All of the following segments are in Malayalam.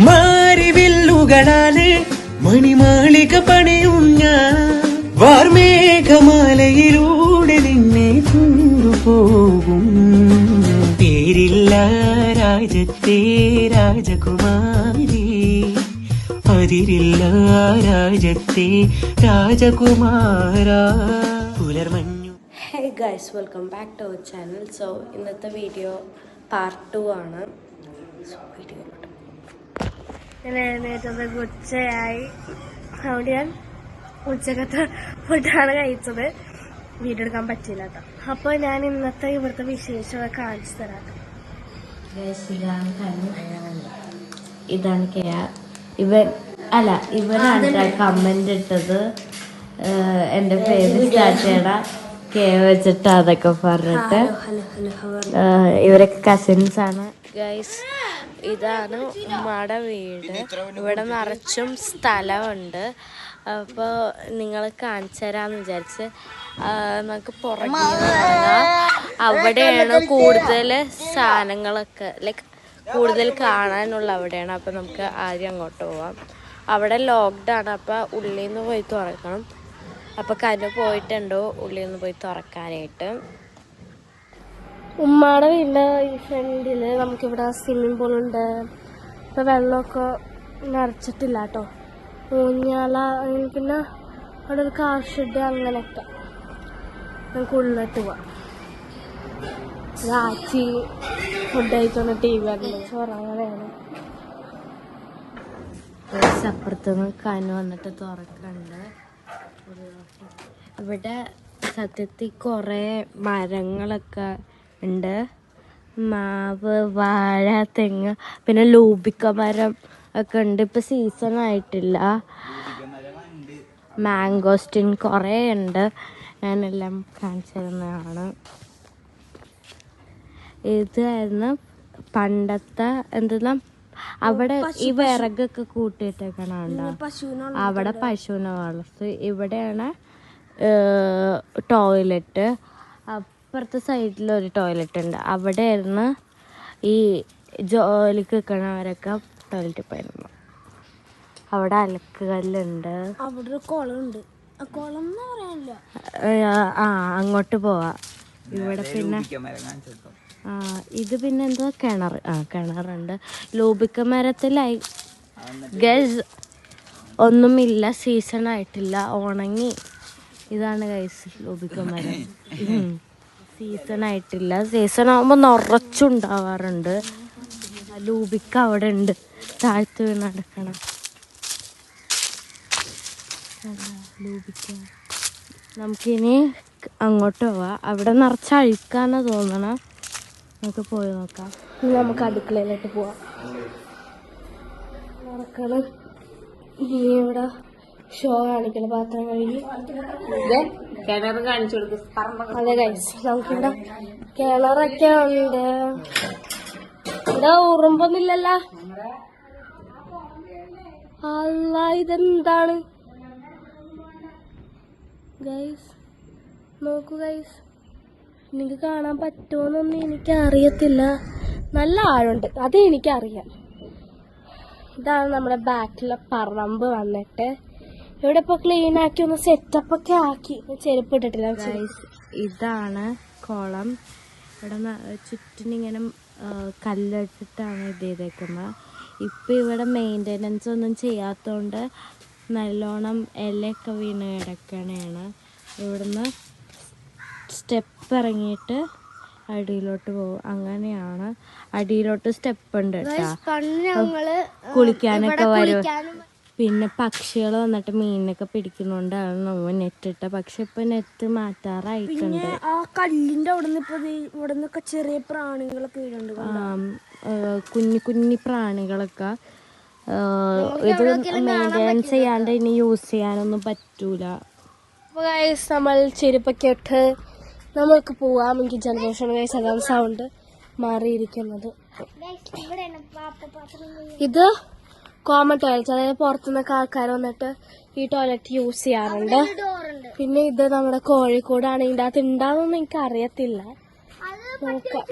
മാരിവില്ലുകളാലെ മണിമാളിക പണിയും ഞാൻ വാർമേഘമാലയിലൂടെ നിന്നെ കൊണ്ടുപോകും പേരില്ല രാജത്തെ രാജകുമാരി അതിരില്ല രാജത്തെ രാജകുമാര പുലർമഞ്ഞു. Hey guys, welcome back to our channel. So ഇന്നത്തെ വീഡിയോ പാർട്ട് 2 ആണ്. സോ വീഡിയോ ഞാൻ എഴുന്നേറ്റത് ഉച്ചയായി. അതുകൊണ്ട് ഞാൻ ഉച്ചക്കത്തെ ഫുഡാണ് കഴിച്ചത്. വീഡിയോ എടുക്കാൻ പറ്റില്ല കേട്ടോ. അപ്പോൾ ഞാൻ ഇന്നത്തെ ഇവിടുത്തെ വിശേഷമൊക്കെ കാണിച്ചു തരാം. ഇതാണ് കെയ. ഇവനാണ് കമന്റ് ഇട്ടത്. എൻ്റെ പേര് സ്റ്റാർട്ട് ചെയ്യണം കെ വെച്ചിട്ട് അതൊക്കെ പറഞ്ഞിട്ട്. ഇവരൊക്കെ കസിൻസ് ആണ് ഗൈസ്. ഇതാണ് ഉമ്മയുടെ വീട്. ഇവിടെ നിറച്ചും സ്ഥലമുണ്ട്. അപ്പോൾ നിങ്ങൾ കാണിച്ചു തരാമെന്ന് വിചാരിച്ച് നമുക്ക് പുറകെ അവിടെയാണ് കൂടുതൽ സാധനങ്ങളൊക്കെ ലൈക്ക് കൂടുതൽ കാണാനുള്ള അവിടെയാണ്. അപ്പോൾ നമുക്ക് ആദ്യം അങ്ങോട്ട് പോവാം. അവിടെ ലോക്ക്ഡൗൺ, അപ്പോൾ ഉള്ളിൽ നിന്ന് പോയി തുറക്കണം. അപ്പോൾ കനു പോയിട്ടുണ്ടോ ഉള്ളിൽ നിന്ന് പോയി തുറക്കാനായിട്ട്. ഉമ്മയുടെ വീടിൻ്റെ ഈ ഫ്രണ്ടിൽ നമുക്കിവിടെ സ്വിമ്മിങ് പൂളുണ്ട്. ഇപ്പോൾ വെള്ളമൊക്കെ നിറച്ചിട്ടില്ല കേട്ടോ. ഊഞ്ഞാല, പിന്നെ അവിടെ ഒരു കാർ ഷെഡ്, അങ്ങനെയൊക്കെ. നമുക്ക് ഉള്ളിലോട്ട് പോവാം. രാച്ചി ഫുഡ് കഴിക്കുന്ന TV കണ്ടു ചോറങ്ങനെയാണ്. അപ്പുറത്തുനിന്ന് കനു വന്നിട്ട് തുറക്കുന്നുണ്ട്. ഇവിടെ സത്യത്തിൽ കുറേ മരങ്ങളൊക്കെ ഉണ്ട്. മാവ്, വാഴ, തെങ്ങ്, പിന്നെ ലൂബിക്ക മരം ഒക്കെ ഉണ്ട്. ഇപ്പം സീസൺ ആയിട്ടില്ല. മാംഗോസ്റ്റിൻ കുറേ ഉണ്ട്. ഞാനെല്ലാം കാണിച്ചു തരുന്നതാണ്. ഇതായിരുന്നു പണ്ടത്തെ എന്തെന്നാ അവിടെ ഈ വിറകൊക്കെ കൂട്ടിയിട്ടേക്കണുണ്ടോ. അവിടെ പശുവിനെ വളർത്ത്. ഇവിടെയാണ് ടോയ്ലറ്റ്. അപ്പുറത്തെ സൈഡിലൊരു ടോയ്ലറ്റ് ഉണ്ട്. അവിടെയായിരുന്നു ഈ ജോലിക്ക് നിൽക്കണവരൊക്കെ ടോയ്ലറ്റിൽ പോയിരുന്നു. അവിടെ അലക്കുകല്ലുണ്ട്. അവിടെ ഒരു കുളമുണ്ട്. അങ്ങോട്ട് പോവാ. ഇവിടെ പിന്നെ ഇത് പിന്നെ എന്തോ കിണർ. കിണറുണ്ട്. ലൂബിക്ക മരത്തിലായി ഗൈസ് ഒന്നുമില്ല. സീസൺ ആയിട്ടില്ല, ഉണങ്ങി. ഇതാണ് ഗൈസ് ലൂബിക്ക മരം. സീസൺ ആയിട്ടില്ല. സീസൺ ആകുമ്പോൾ നിറച്ചുണ്ടാവാറുണ്ട്. ലൂബിക്ക അവിടെ ഉണ്ട്. താഴ്ത്തു വീണ് നടക്കണം ലൂബിക്ക. നമുക്കിനി അങ്ങോട്ട് പോവാം. അവിടെ നിറച്ച് അഴുക്കാന്ന് തോന്നണം. നമുക്ക് പോയി നോക്കാം. നമുക്ക് അടുക്കളയിലോട്ട് പോവാം. നടക്കണം. ഇനി ഇവിടെ ഷോ കാണിക്കണം. പാത്രം കഴുകി കിണർ കാണിച്ചു കൊടുക്കും. അതെ ഗൈസ്, നമുക്കിവിടെ കിണറൊക്കെ ഉണ്ട്. ഇവിടെ ഉറുമ്പൊന്നുമില്ലല്ലോ. അല്ല, ഇതെന്താണ് ഗൈസ്? നോക്കൂ ഗൈസ്, നിങ്ങൾക്ക് കാണാൻ പറ്റുമോന്നൊന്നും എനിക്കറിയത്തില്ല. നല്ല ആഴമുണ്ട്, അത് എനിക്കറിയാം. ഇതാണ് നമ്മുടെ ബാക്കിലെ പറമ്പ് വന്നിട്ട്. ഇവിടെ ഇപ്പോൾ ക്ലീൻ ആക്കി ഒന്ന് സെറ്റപ്പൊക്കെ ആക്കി. ചെരുപ്പ് ഇട്ടിട്ടില്ല ഗൈസ്. ഇതാണ് കുളം. ഇവിടെ ചുറ്റിനിങ്ങനെ കല്ലിട്ടിട്ടാണ് ഇത് ചെയ്തേക്കുന്നത്. ഇപ്പം ഇവിടെ മെയിൻ്റെനൻസ് ഒന്നും ചെയ്യാത്തതുകൊണ്ട് നല്ലോണം ഇലയൊക്കെ വീണ് കിടക്കണേണ്. ഇവിടുന്ന് സ്റ്റെപ്പ് ഇറങ്ങിയിട്ട് അടിയിലോട്ട് പോകും. അങ്ങനെയാണ്. അടിയിലോട്ട് സ്റ്റെപ്പ് ഉണ്ട് കേട്ടോ. കുളിക്കാനൊക്കെ വരും. പിന്നെ പക്ഷികൾ വന്നിട്ട് മീനൊക്കെ പിടിക്കുന്നുണ്ടാണ് നമ്മൾ നെറ്റിട്ട. പക്ഷെ ഇപ്പൊ നെറ്റ് മാറ്റാറായിട്ടുണ്ട്. ആ കല്ലിന്റെ അവിടെ ചെറിയ പ്രാണികളൊക്കെ കുഞ്ഞു കുഞ്ഞു പ്രാണികളൊക്കെ. ഇത് മെയിൻ്റെനൻസ് ചെയ്യാണ്ട് ഇനി യൂസ് ചെയ്യാനൊന്നും പറ്റൂല. അപ്പോൾ ഗൈസ്, നമ്മൾ ചെരുപ്പൊക്കെ ഇട്ട് നമ്മൾക്ക് പോവാം. എനിക്ക് ജലദോഷം ഗൈസ്, അതാണ് സൗണ്ട് മാറിയിരിക്കുന്നത്. ഇത് കോമൺ ടോയ്ലറ്റ്, അതായത് പുറത്തുനിന്നൊക്കെ ആൾക്കാർ വന്നിട്ട് ഈ ടോയ്ലറ്റ് യൂസ് ചെയ്യാറുണ്ട്. പിന്നെ ഇത് നമ്മുടെ കോഴിക്കോടാണ്. ഇതിൻ്റെ അകത്ത് ഉണ്ടാവുമെന്ന് എനിക്ക് അറിയത്തില്ല. നോക്കാം.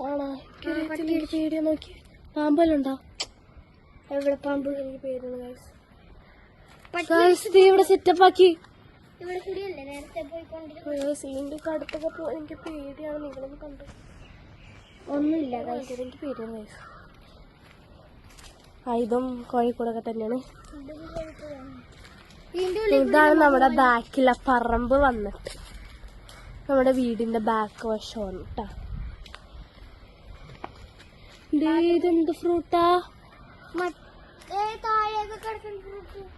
ആണോ? നോക്കി പാമ്പലുണ്ടോ? എവിടെ പാമ്പ് എനിക്ക് പേരാണ് ഇവിടെ സെറ്റപ്പ് ആക്കി സീൻ്റെ അടുത്തൊക്കെ പോകാൻ എനിക്ക് പേടിയാണ്. നിങ്ങളൊന്നും കണ്ടു ഒന്നുമില്ല എനിക്ക് പേടിയാണ്. ഇതും കോഴിക്കോടൊക്കെ തന്നെയാണ്. ഇതാണ് നമ്മുടെ ബാക്കിലെ പറമ്പ് വന്നിട്ട് നമ്മുടെ വീടിന്റെ ബാക്ക് വശമാണ് കേട്ടോ. ഇതെന്ത് ഫ്രൂട്ടാ?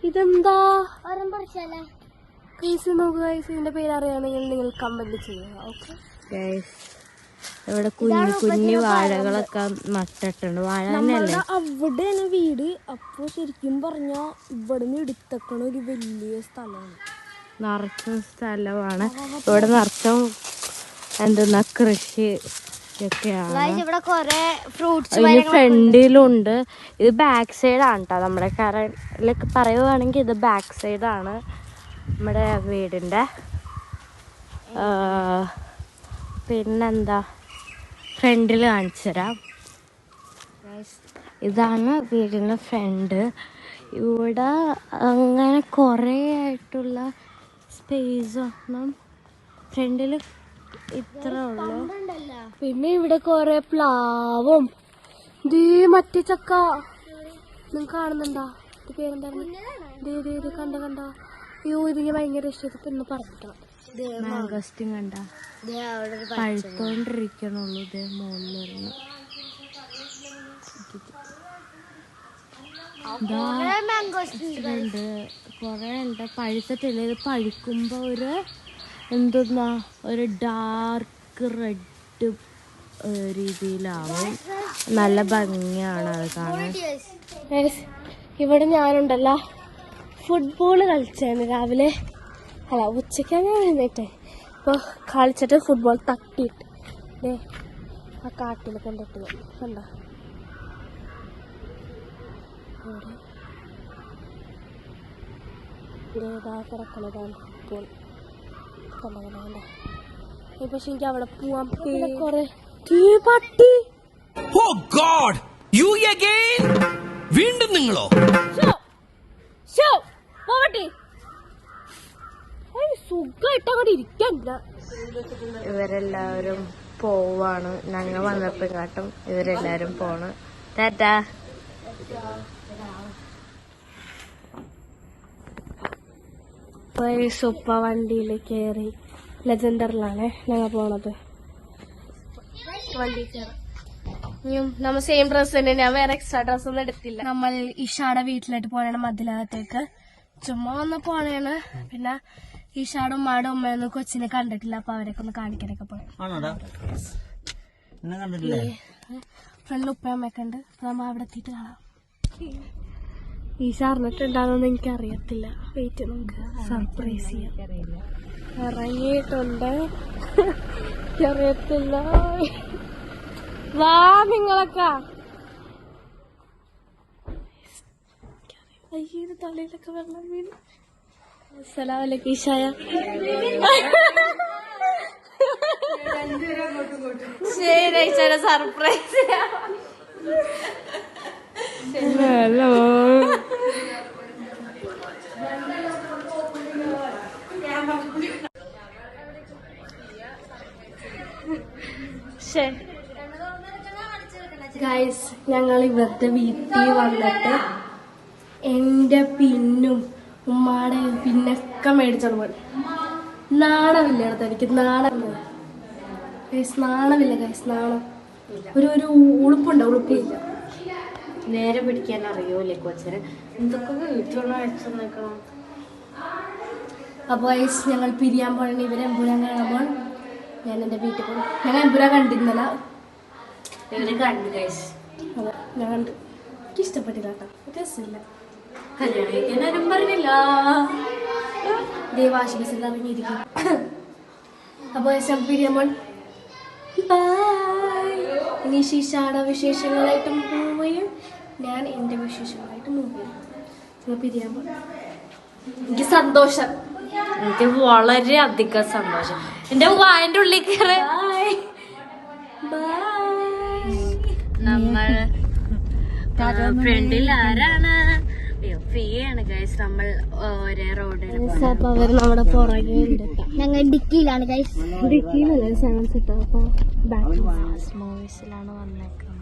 ഇതെന്താ? ഇതിന്റെ പേര് അറിയാണെങ്കിൽ നിങ്ങൾ കമന്റ് ചെയ്യുക. ഓക്കെ, ഇവിടെ കുഞ്ഞു കുഞ്ഞു വാഴകളൊക്കെ നട്ടിട്ടുണ്ട്. വാഴ തന്നെയല്ലേ അവിടെയാണ് വീട്. അപ്പൊ ശരിക്കും പറഞ്ഞാ ഇവിടുന്ന് എടുത്തക്കണ ഒരു വലിയ സ്ഥലമാണ്, നിറച്ചും സ്ഥലമാണ്. ഇവിടെ നിറച്ചും എന്തെന്നാ കൃഷി ഒക്കെയാണ്. ഫ്രണ്ടിലുണ്ട്. ഇത് ബാക്ക് സൈഡാണ് കേട്ടോ. നമ്മുടെ കരയിലൊക്കെ പറയുവാണെങ്കിൽ ഇത് ബാക്ക് സൈഡാണ് നമ്മുടെ വീടിന്റെ. പിന്നെന്താ ഫ്രണ്ടിൽ കാണിച്ചു തരാം. ഇതാണ് വീടിൻ്റെ ഫ്രണ്ട്. ഇവിടെ അങ്ങനെ കുറേ ആയിട്ടുള്ള സ്പേസ് ഒന്നും ഫ്രണ്ടിൽ ഇത്ര ഉള്ളു. പിന്നെ ഇവിടെ കുറെ പ്ലാവും മറ്റേ ചക്ക നിങ്ങൾ കാണുന്നുണ്ടോ? ഇത് പേരെന്തായിരുന്നു? കണ്ട അയ്യോ, ഇത് ഞാൻ ഭയങ്കര ഇഷ്ടം. പിന്നെ പറഞ്ഞിട്ടാണ് മാംഗോസ്റ്റിൻ കണ്ട പഴുത്തോണ്ടിരിക്കണുള്ളൂ. ഇതേ മുകളിലിരുന്ന് കൊറേ ഉണ്ട്. പഴുത്തിട്ടില്ല. ഇത് പഴുക്കുമ്പോ ഒരു ഡാർക്ക് റെഡ് രീതിയിലാവും. നല്ല ഭംഗിയാണ് അത് കാണാൻ. ഇവിടെ ഞാനുണ്ടല്ലോ ഫുട്ബോൾ കളിച്ചാണ് രാവിലെ. അല്ല, ഉച്ചയ്ക്കാണ് ഞാൻ എഴുന്നേറ്റേ. അപ്പോൾ കളിച്ചിട്ട് ഫുട്ബോൾ തട്ടിയിട്ട് ആ കാട്ടിൽ കൊണ്ടിട്ട് കണ്ട കിടക്കണതാണ് ഫുട്ബോൾ. കണ്ട പക്ഷെ എനിക്ക് അവിടെ പോവാൻ കൊറേ പട്ടി. വീണ്ടും നിങ്ങളോ സുഖമായിട്ട് അങ്ങോട്ട് ഇരിക്കണ്ട. ഇവരെല്ലാവരും പോവാണ്. ഞങ്ങൾ വന്നപ്പോ കാട്ടും ഇവരെല്ലാരും പോണ്. ടാറ്റാ. സൂപ്പ വണ്ടിയിൽ കയറി ലെജൻഡറിലാണ് ഞങ്ങൾ പോണത്. വണ്ടി കയറാം. നമ്മ സെയിം ഡ്രസ് തന്നെ. ഞാൻ വേറെ എക്സ്ട്രാ ഡ്രസ് ഒന്നും എടുത്തില്ല. നമ്മൾ ഇഷാടെ വീട്ടിലായിട്ട് പോയാണ് മതിലകത്തേക്ക്. ചുമ്മാ വന്ന് പോണേണ്. പിന്നെ ഈശാടും ഉമ്മാടും ഉമ്മയൊന്നും കൊച്ചിനെ കണ്ടിട്ടില്ല. അപ്പൊ അവരൊക്കെ ഒന്ന് കാണിക്കാനൊക്കെ പോയി. ഫ്രണ്ടിൽ ഉപ്പയമ്മയൊക്കെ ഉണ്ട്. അപ്പൊ നമ്മ അവിടെ എത്തിയിട്ട് കാണാം. ഈശ അറിഞ്ഞിട്ടുണ്ടാകുമെന്ന് എനിക്കറിയത്തില്ല. വെയിറ്റ്, നമുക്ക് സർപ്രൈസ് ചെയ്യാം. ഇറങ്ങിയിട്ടുണ്ട്. അറിയത്തില്ല. വാ നിങ്ങളൊക്കെ. അയ്യോ, തലയിലൊക്കെ വെള്ളം വീണ്. അസ്സലാമലൈക്കും ഈശായ. ശരി, ഈശായുടെ സർപ്രൈസ്. ഹലോ. ഗൈസ്, ഞങ്ങൾ ഇവിടുത്തെ വീട്ടിൽ വന്നിട്ട് എന്റെ പിന്നും ഉമ്മാടെ പിന്നൊക്കെ മേടിച്ചോണ്ട് പോയി. നാണമില്ല അടുത്ത്. എനിക്ക് നാണമില്ല ഗൈസ്. നാണം ഒരു ഉളുപ്പില്ല. നേരെ പിടിക്കാൻ അറിയൂലേ കൊച്ചിന്. എന്തൊക്കെ വീട്ടിലുള്ള അയച്ചു നിൽക്കണം. അപ്പോൾ ഗൈസ്, ഞങ്ങൾ പിരിയാൻ പോകണം. ഇവരെ എമ്പുരാൻ കാണുമ്പോൾ ഞാൻ എൻ്റെ വീട്ടിൽ പോകും. ഞാൻ എമ്പുരാൻ കണ്ടിരുന്നല്ല, ഇവര് കണ്ടു ഗൈസ്. അതെ, ഞാൻ കണ്ടു. എനിക്ക് ഇഷ്ടപ്പെട്ടില്ല കേട്ടോ. രസമില്ല. കല്യാണം കഴിക്കാനും പറഞ്ഞില്ല. വാഷിംഗ് മെഷീൻ ഇറങ്ങിയിരിക്കും. അപ്പോൾ പിരിയുമ്പോൾ ഇനി ശീശാട വിശേഷങ്ങളായിട്ടും പോവുകയും ഞാൻ എൻ്റെ വിശേഷങ്ങളായിട്ട് മൂവ് ചെയ്യും. പിരിയുമ്പോൾ എനിക്ക് സന്തോഷം. എനിക്ക് വളരെ അധികം സന്തോഷം. എൻ്റെ വായൻ്റെ ഉള്ളിൽ കയറി നമ്മൾ ഫ്രണ്ടിൽ ആരാണ്? ഫിയാണ് ഗൈസ്. നമ്മൾ ഒരേ റോഡിൽ അവര് നമ്മുടെ പുറകെ ഞങ്ങൾ ഡിക്കിയിലാണ് ഗൈസ്. ഡിക്കിയിലല്ലേ സെവൻ സീറ്റർ. അപ്പൊ മൂവീസിലാണ് വന്നേക്കുന്നത്.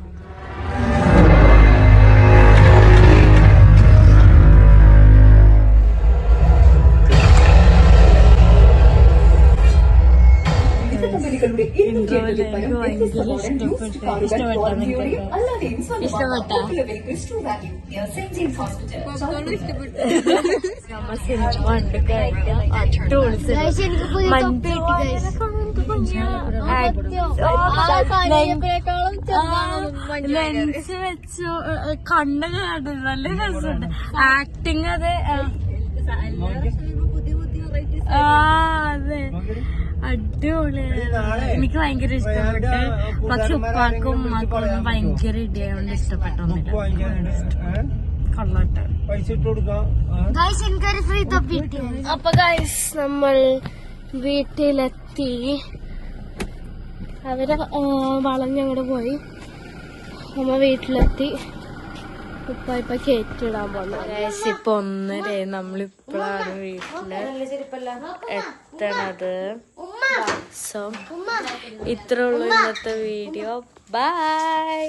ലെൻസ് വെച്ചു കണ്ണ് കാണുന്നത് നല്ല രസമുണ്ട്. ആക്ടിങ് അതെ അതെ അടിപൊളിയാണ്. എനിക്ക് ഭയങ്കര ഇഷ്ടപ്പെട്ട്. പക്ഷെ ഉപ്പാക്കും ഉമ്മാക്കും ഒന്നും ഭയങ്കര ഇടിയായോണ്ട് ഇഷ്ടപ്പെട്ടൊന്നുമില്ല. കൊള്ളട്ടെ. അപ്പൊ ഗൈസ് നമ്മൾ വീട്ടിലെത്തി. അവര് വളഞ്ഞങ്ങോട്ട് പോയി. നമ്മ വീട്ടിലെത്തി. ഇപ്പൊ കേറ്റിടാൻ പോകുന്നു. ഗൈസ് ഇപ്പൊ 1:30. നമ്മളിപ്പോഴാണ് വീട്ടില് എത്തണത്. സോ ഇത്രേ ഉള്ളൂ ഇന്നത്തെ വീഡിയോ. ബൈ.